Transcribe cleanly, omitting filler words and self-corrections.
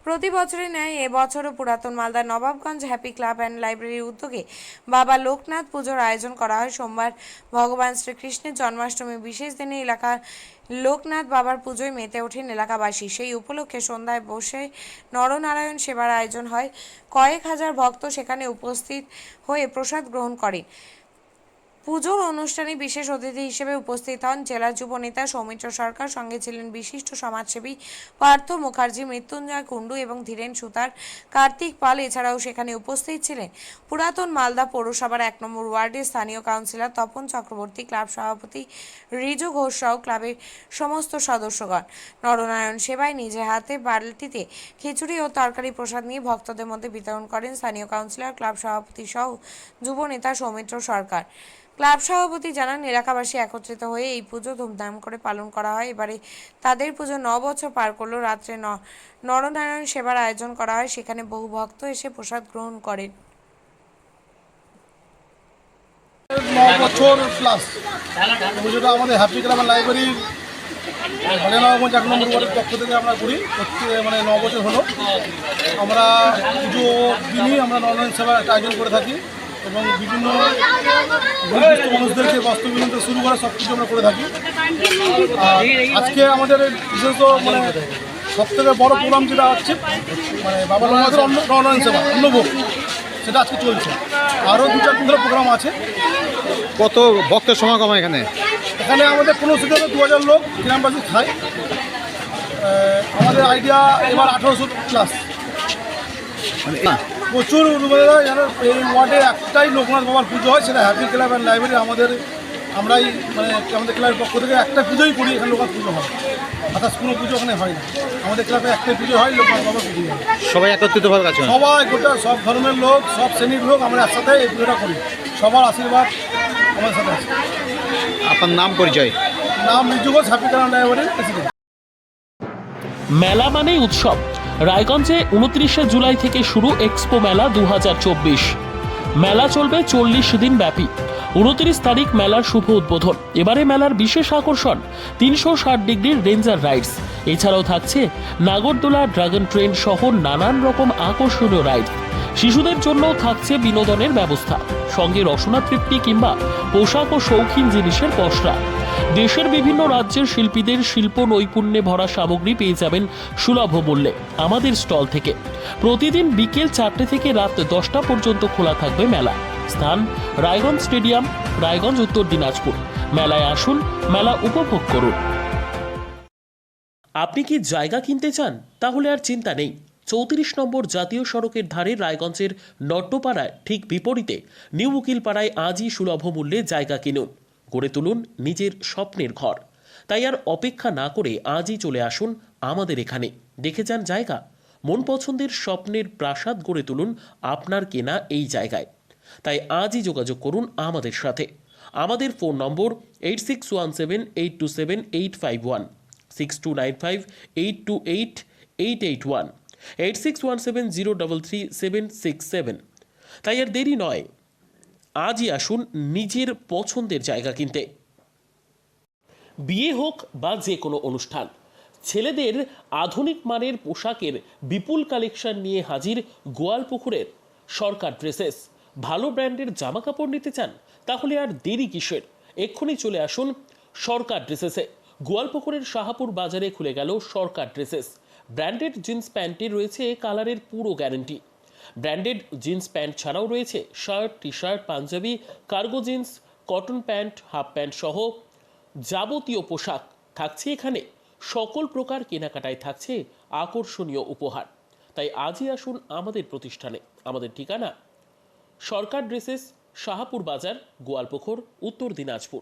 প্রতি বছরের ন্যায় এবছরও পুরাতন মালদার নবাবগঞ্জ হ্যাপি ক্লাব অ্যান্ড লাইব্রেরির উদ্যোগে বাবা লোকনাথ পুজোর আয়োজন করা হয়। সোমবার ভগবান শ্রীকৃষ্ণের জন্মাষ্টমী বিশেষ দিনে এলাকার লোকনাথ বাবার পুজোয় মেতে ওঠেন এলাকাবাসী। সেই উপলক্ষে সন্ধ্যায় বসে নরনারায়ণ সেবার আয়োজন হয়। কয়েক হাজার ভক্ত সেখানে উপস্থিত হয়ে প্রসাদ গ্রহণ করেন। পুজোর অনুষ্ঠানে বিশেষ অতিথি হিসেবে উপস্থিত হন জেলা যুব নেতা সৌমিত্র সরকার, সঙ্গে ছিলেন বিশিষ্ট সমাজসেবী পার্থ মুখার্জি, মৃত্যুঞ্জয় কুণ্ডু এবং ধীরেন সুতার, কার্তিক পাল। এছাড়াও সেখানে উপস্থিত ছিলেন পুরাতন মালদা পৌরসভার 1 নম্বর ওয়ার্ডের স্থানীয় কাউন্সিলর তপন চক্রবর্তী, ক্লাব সভাপতি রিজু ঘোষ সহ ক্লাবের সমস্ত সদস্যগণ। নরনারায়ণ সেবায় নিজে হাতে বালতিতে খিচুড়ি ও তরকারি প্রসাদ নিয়ে ভক্তদের মধ্যে বিতরণ করেন স্থানীয় কাউন্সিলর, ক্লাব সভাপতি সহ যুব নেতা সৌমিত্র সরকার। ক্লাব সভাপতি জানান, এলাকাবাসী একত্রিত হয়ে এই পুজো ধুমধাম করে পালন করা হয়। এবারে তাদের পুজো 9 বছর পার করলো। রাত্রে নরনারায়ণ সেবার আয়োজন করা হয়, সেখানে বহু ভক্ত এসে প্রসাদ গ্রহণ করেন। 9 বছর প্লাস পুজোটা আমাদের হ্যাপি ক্লাব লাইব্রেরির নবাবগঞ্জ 1 নম্বর ওয়ার্ডের পক্ষ থেকে আমরা করি। 9 বছর হলো আমরা পুজো দিনই আমরা নরনারায়ণ সেবার একটা আয়োজন করে থাকি এবং বিভিন্ন মানুষদেরকে বস্ত্রবিনিময় থেকে শুরু করে সব কিছু আমরা করে থাকি। আর আজকে আমাদের বিশেষত সবথেকে বড় প্রোগ্রাম যেটা হচ্ছে বাবা লোকনাথের নরনারায়ণ সেবা অন্নভোগ, সেটা আজকে চলছে। আরও 2-4 দিন ধরে প্রোগ্রাম আছে। কত ভক্তের সমাগম এখানে? এখানে আমাদের 1500 থেকে 2000 লোক গ্রামবাসী খায়। আমাদের আইডিয়া এবার 1800 প্লাস। প্রচুর এই ওয়ার্ডে একটাই লোকনাথ বাবার পুজো হয়, সেটা হ্যাপি ক্লাব অ্যান্ড লাইব্রেরি। আমাদের আমাদের ক্লাবের পক্ষ থেকে একটা পুজোই করি, এখানে লোকনাথ পুজো হয়। অর্থাৎ কোনো পুজো ওখানে হয় না, আমাদের ক্লাবে একটাই পুজো হয়, লোকনাথ বাবার পুজো হয়। সবাই একত্রিত ভাবে কাছে, সবাই গোটা সব ধর্মের লোক, সব শ্রেণীর লোক আমরা একসাথে এই পুজোটা করি। সবার আশীর্বাদ আমাদের সাথে আছে। আপনার নাম, পরিচয়? নাম রিজু ঘোষ, হ্যাপি ক্লাব লাইব্রেরির প্রেসিডেন্ট। মেলা মানেই উৎসব। রায়গঞ্জে 29শে জুলাই থেকে শুরু এক্সপো মেলা 2024। মেলা চলবে 40 দিন ব্যাপী। 29 তারিখ মেলার শুভ উদ্বোধন। এবারে মেলার বিশেষ আকর্ষণ 360 ডিগ্রির রেঞ্জার রাইডস। এছাড়াও থাকছে নাগরদোলা, ড্রাগন ট্রেন সহ নানান রকম আকর্ষণীয় রাইড। শিশুদের জন্যও থাকছে বিনোদনের ব্যবস্থা, সঙ্গে রসনা তৃপ্তি কিংবা পোশাক ও শৌখিন জিনিসের পসরা। দেশের বিভিন্ন রাজ্যের শিল্পীদের শিল্প নৈপুণ্যে ভরা সামগ্রী পেয়ে যাবেন সুলভ মূল্যে আমাদের স্টল থেকে। প্রতিদিন বিকেল 4টে থেকে রাত 10টা পর্যন্ত খোলা থাকবে মেলা। স্থান রায়গঞ্জ স্টেডিয়াম, রায়গঞ্জ, উত্তর দিনাজপুর। মেলায় আসুন, মেলা উপভোগ করুন। আপনি কি জায়গা কিনতে চান? তাহলে আর চিন্তা নেই। 34 নম্বর জাতীয় সড়কের ধারে রায়গঞ্জের নট্টপাড়ায় ঠিক বিপরীতে নিউ উকিলপাড়ায় আজই সুলভ মূল্যে জায়গা কিনুন, গড়ে তুলুন নিজের স্বপ্নের ঘর। তাই আর অপেক্ষা না করে আজই চলে আসুন আমাদের এখানে, দেখে যান জায়গা। মন পছন্দের স্বপ্নের প্রাসাদ গড়ে তুলুন আপনার কেনা এই জায়গায়। তাই আজই যোগাযোগ করুন আমাদের সাথে। আমাদের ফোন নম্বর 8617827851, 6295828881, 8617033767। তাই আর দেরি নয়, আজই আসুন নিজের পছন্দের জায়গা কিনতে। বিয়ে হোক বা যে কোনো অনুষ্ঠান, ছেলেদের আধুনিক মানের পোশাকের বিপুল কালেকশন নিয়ে হাজির গোয়ালপুকুরের সরকার ড্রেসেস। ভালো ব্র্যান্ডের জামা কাপড় নিতে চান? তাহলে আর দেরি কিসের? এক্ষুনি চলে আসুন সরকার ড্রেসেসে। গোয়ালপুকুরের শাহাপুর বাজারে খুলে গেল সরকার ড্রেসেস। ব্র্যান্ডেড জিন্স প্যান্টে রয়েছে কালারের পুরো গ্যারেন্টি। ব্র্যান্ডেড জিন্স প্যান্ট ছাড়াও রয়েছে shirt, T shirt, Punjabi, cargo jeans, cotton pant, half pant সহ যাবতীয় পোশাক থাকছে এখানে। সকল প্রকার কেনাকাটায় থাকছে আকর্ষণীয় উপহার। তাই আজই আসুন আমাদের প্রতিষ্ঠানে। আমাদের ঠিকানা সরকার ড্রেসেস, শাহাপুর বাজার, গোয়ালপুকুর, উত্তর দিনাজপুর।